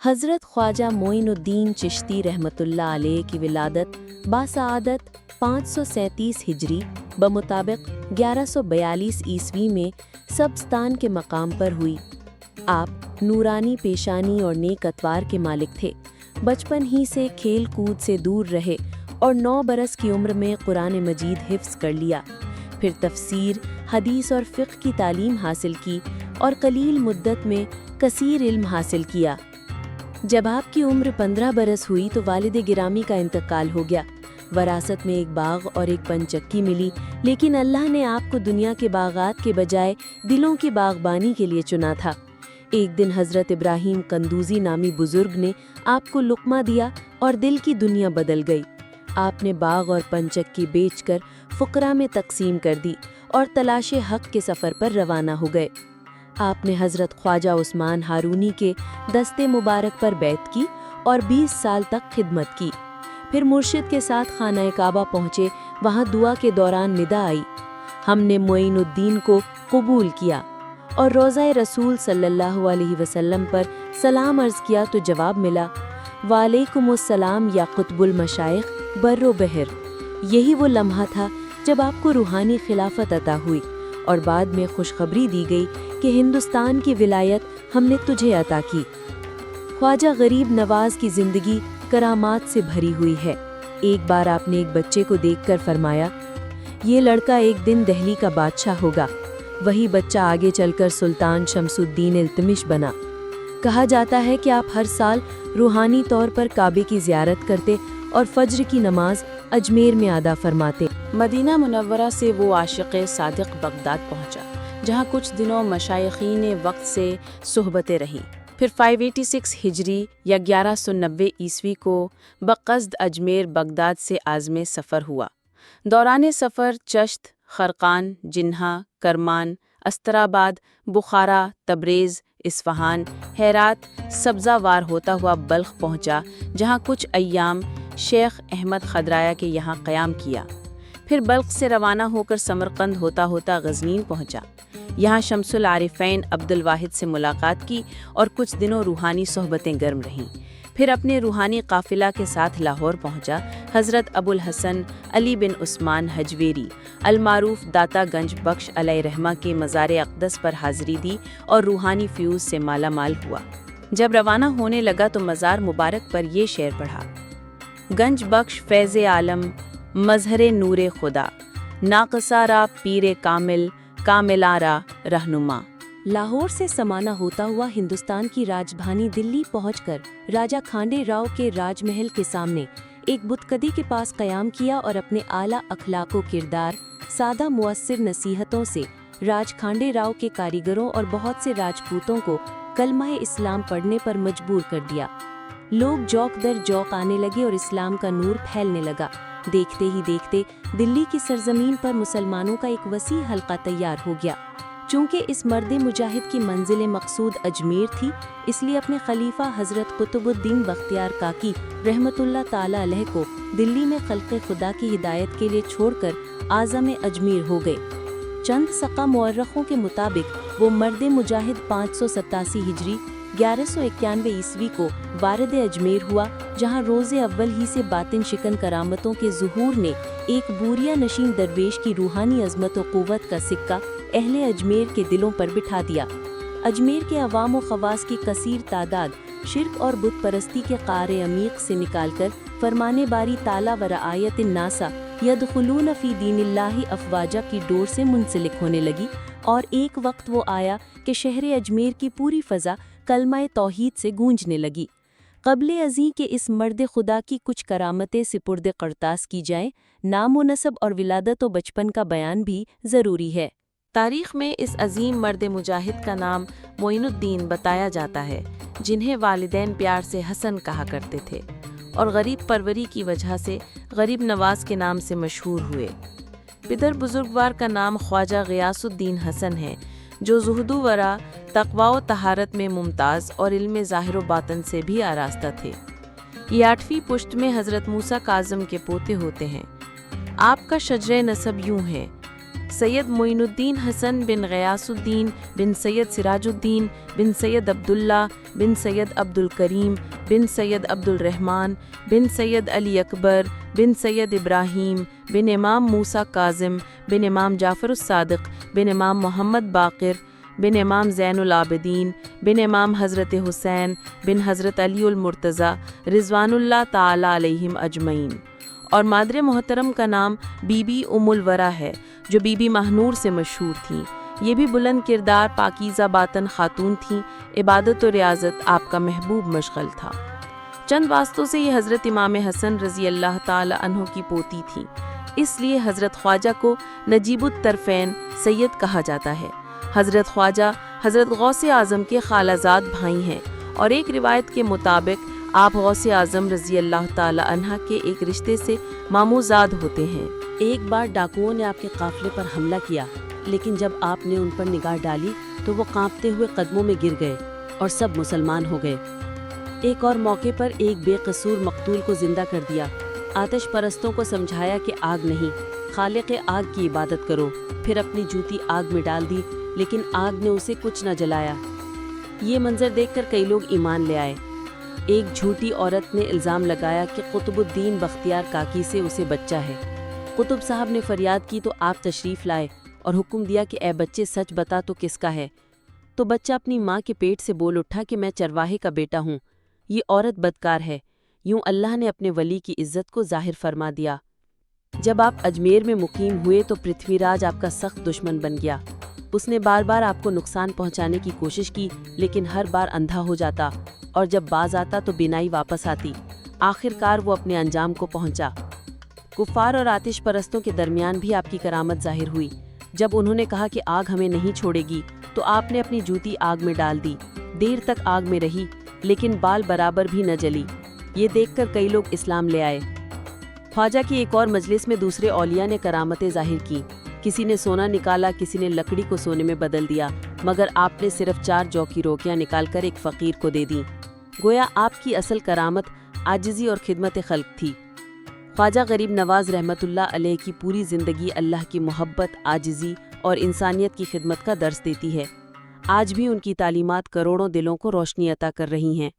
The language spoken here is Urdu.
حضرت خواجہ معین الدین چشتی رحمتullah علیہ کی ولادت باسعادت 537 ہجری بمطابق 1142 عیسوی میں سبستان کے مقام پر ہوئی۔ آپ نورانی پیشانی اور نیک اتوار کے مالک تھے۔ بچپن ہی سے کھیل کود سے دور رہے اور 9 برس کی عمر میں قرآن مجید حفظ کر لیا۔ پھر تفسیر، حدیث اور فقہ کی تعلیم حاصل کی اور قلیل مدت میں کثیر علم حاصل کیا۔ جب آپ کی عمر 15 برس ہوئی تو والد گرامی کا انتقال ہو گیا۔ وراثت میں ایک باغ اور ایک پنچکی ملی، لیکن اللہ نے آپ کو دنیا کے باغات کے بجائے دلوں کی باغبانی کے لیے چنا تھا۔ ایک دن حضرت ابراہیم قندوزی نامی بزرگ نے آپ کو لقمہ دیا اور دل کی دنیا بدل گئی۔ آپ نے باغ اور پنچکی بیچ کر فقراء میں تقسیم کر دی اور تلاش حق کے سفر پر روانہ ہو گئے۔ آپ نے حضرت خواجہ عثمان ہارونی کے دستے مبارک پر بیعت کی اور 20 سال تک خدمت کی۔ پھر مرشد کے ساتھ خانہ کعبہ پہنچے۔ وہاں دعا کے دوران ندا آئی، ہم نے معین الدین کو قبول کیا، اور روضہ رسول صلی اللہ علیہ وسلم پر سلام عرض کیا تو جواب ملا، وعلیکم السلام یا قطب المشائخ بر و بحر۔ یہی وہ لمحہ تھا جب آپ کو روحانی خلافت عطا ہوئی اور بعد میں خوشخبری دی گئی کہ ہندوستان کی ولایت ہم نے تجھے عطا کی۔ خواجہ غریب نواز کی زندگی کرامات سے بھری ہوئی ہے۔ ایک بار آپ نے ایک بچے کو دیکھ کر فرمایا، یہ لڑکا ایک دن دہلی کا بادشاہ ہوگا۔ وہی بچہ آگے چل کر سلطان شمس الدین التمش بنا۔ کہا جاتا ہے کہ آپ ہر سال روحانی طور پر کعبے کی زیارت کرتے اور فجر کی نماز اجمیر میں ادا فرماتے۔ مدینہ منورہ سے وہ عاشق صادق بغداد پہنچا، جہاں کچھ دنوں مشائخین وقت سے صحبتیں رہیں۔ پھر 586 ہجری یا 1190 عیسوی کو بقصد اجمیر بغداد سے عازم سفر ہوا۔ دوران سفر چشت، خرقان، جنہا، کرمان، استراباد، بخارا، تبریز، اصفہان، ہیرات، سبزہ وار ہوتا ہوا بلخ پہنچا، جہاں کچھ ایام شیخ احمد خضرایہ کے یہاں قیام کیا۔ پھر بلخ سے روانہ ہو کر سمرقند ہوتا ہوتا غزنین پہنچا۔ یہاں شمس العارفین عبد الواحد سے ملاقات کی اور کچھ دنوں روحانی صحبتیں گرم رہیں۔ پھر اپنے روحانی قافلہ کے ساتھ لاہور پہنچا۔ حضرت ابو الحسن علی بن عثمان حجویری المعروف داتا گنج بخش علیہ رحمہ کے مزار اقدس پر حاضری دی اور روحانی فیوز سے مالا مال ہوا۔ جب روانہ ہونے لگا تو مزار مبارک پر یہ شعر پڑھا، گنج بخش فیض عالم مظہر نور خدا، ناقصہ را پیر کامل کاملہ را رہنما۔ لاہور سے سمانہ ہوتا ہوا ہندوستان کی راجدھانی دلی پہنچ کر راجہ کھانڈے راؤ کے راج محل کے سامنے ایک بتکدی کے پاس قیام کیا اور اپنے اعلیٰ اخلاق و کردار، سادہ مؤثر نصیحتوں سے راج کھانڈے راؤ کے کاریگروں اور بہت سے راجپوتوں کو کلمہ اسلام پڑھنے پر مجبور کر دیا۔ لوگ جوق در جوق آنے لگے اور اسلام کا نور پھیلنے لگا۔ دیکھتے ہی دیکھتے دلی کی سرزمین پر مسلمانوں کا ایک وسیع حلقہ تیار ہو گیا۔ چونکہ اس مرد مجاہد کی منزل مقصود اجمیر تھی، اس لیے اپنے خلیفہ حضرت قطب الدین بختیار کاکی رحمت اللہ تعالی علیہ کو دلی میں خلق خدا کی ہدایت کے لیے چھوڑ کر اعظم اجمیر ہو گئے۔ چند ثقہ مورخوں کے مطابق وہ مرد مجاہد 587 ہجری 1191 عیسوی کو وارد اجمیر ہوا، جہاں روز اول ہی سے باطن شکن کرامتوں کے ظہور نے ایک بوریا نشین درویش کی روحانی عظمت و قوت کا سکہ اہل اجمیر کے دلوں پر بٹھا دیا۔ اجمیر کے عوام و خواص کی کثیر تعداد شرک اور بت پرستی کے قعر عمیق سے نکال کر فرمان باری تعالیٰ و رعایت الناس یدخلون فی دین اللہ افواجہ کی ڈور سے منسلک ہونے لگی، اور ایک وقت وہ آیا کہ شہر اجمیر کی پوری فضا کلمہ توحید سے گونجنے لگی۔ قبل ازیں کہ اس مرد خدا کی کچھ کرامتیں سپرد قرطاس کی جائیں، نام و نسب اور ولادت و بچپن کا بیان بھی ضروری ہے۔ تاریخ میں اس عظیم مرد مجاہد کا نام معین الدین بتایا جاتا ہے، جنہیں والدین پیار سے حسن کہا کرتے تھے اور غریب پروری کی وجہ سے غریب نواز کے نام سے مشہور ہوئے۔ پدر بزرگوار کا نام خواجہ غیاث الدین حسن ہے، جو زہد و ورع، تقوی و طہارت میں ممتاز اور علم ظاہر و باطن سے بھی آراستہ تھے۔ یہ 8ویں پشت میں حضرت موسیٰ کاظم کے پوتے ہوتے ہیں۔ آپ کا شجرہ نسب یوں ہے: سید معین الدین حسن بن غیاث الدین بن سید سراج الدین بن سید عبداللہ بن سید عبد الکریم بن سید عبد الرحمن بن سید علی اکبر بن سید ابراہیم بن امام موسیٰ کاظم بن امام جعفر الصادق بن امام محمد باقر بن امام زین العابدین بن امام حضرت حسین بن حضرت علی المرتضیٰ رضوان اللہ تعالی علیہم اجمعین۔ اور مادر محترم کا نام بی بی ام الورا ہے جو بی بی مہنور سے مشہور تھیں۔ یہ بھی بلند کردار پاکیزہ باطن خاتون تھیں۔ عبادت و ریاضت آپ کا محبوب مشغل تھا۔ چند واسطوں سے یہ حضرت امام حسن رضی اللہ تعالی عنہ کی پوتی تھیں، اس لیے حضرت خواجہ کو نجیب الطرفین سید کہا جاتا ہے۔ حضرت خواجہ حضرت غوث اعظم کے خالہ زاد بھائی ہیں، اور ایک روایت کے مطابق آپ غوث اعظم رضی اللہ تعالی عنہ کے ایک رشتے سے ماموزاد ہوتے ہیں۔ ایک بار ڈاکوؤں نے آپ کے قافلے پر حملہ کیا، لیکن جب آپ نے ان پر نگاہ ڈالی تو وہ کانپتے ہوئے قدموں میں گر گئے اور سب مسلمان ہو گئے۔ ایک اور موقع پر ایک بے قصور مقتول کو زندہ کر دیا۔ آتش پرستوں کو سمجھایا کہ آگ نہیں، خالق آگ کی عبادت کرو، پھر اپنی جوتی آگ میں ڈال دی، لیکن آگ نے اسے کچھ نہ جلایا۔ یہ منظر دیکھ کر کئی لوگ ایمان لے آئے۔ ایک جھوٹی عورت نے الزام لگایا کہ قطب الدین بختیار کاکی سے اسے بچہ ہے۔ قطب صاحب نے فریاد کی تو آپ تشریف لائے اور حکم دیا کہ اے بچے سچ بتا تو کس کا ہے؟ تو بچہ اپنی ماں کے پیٹ سے بول اٹھا کہ میں چرواہے کا بیٹا ہوں۔ یہ عورت بدکار ہے۔ یوں اللہ نے اپنے ولی کی عزت کو ظاہر فرما دیا۔ جب آپ اجمیر میں مقیم ہوئے تو پرتھوی راج آپ کا سخت دشمن بن گیا۔ اس نے بار بار آپ کو نقصان پہنچانے کی کوشش کی، لیکن ہر بار اندھا ہو جاتا، اور جب باز آتا تو بینائی واپس آتی۔ آخر کار وہ اپنے انجام کو پہنچا۔ کفار اور آتش پرستوں کے درمیان بھی آپ کی کرامت ظاہر ہوئی۔ جب انہوں نے کہا کہ آگ ہمیں نہیں چھوڑے گی تو آپ نے اپنی جوتی آگ میں ڈال دی۔ دیر تک آگ میں رہی، لیکن بال برابر بھی نہ جلی۔ یہ دیکھ کر کئی لوگ اسلام لے آئے۔ خواجہ کی ایک اور مجلس میں دوسرے اولیاء نے کرامتیں ظاہر کی۔ کسی نے سونا نکالا، کسی نے لکڑی کو سونے میں بدل دیا، مگر آپ نے صرف 4 جو کی روکیاں نکال کر ایک فقیر کو دے دیں۔ گویا آپ کی اصل کرامت عاجزی اور خدمت خلق تھی۔ خواجہ غریب نواز رحمۃ اللہ علیہ کی پوری زندگی اللہ کی محبت، عاجزی اور انسانیت کی خدمت کا درس دیتی ہے۔ آج بھی ان کی تعلیمات کروڑوں دلوں کو روشنی عطا کر رہی ہیں۔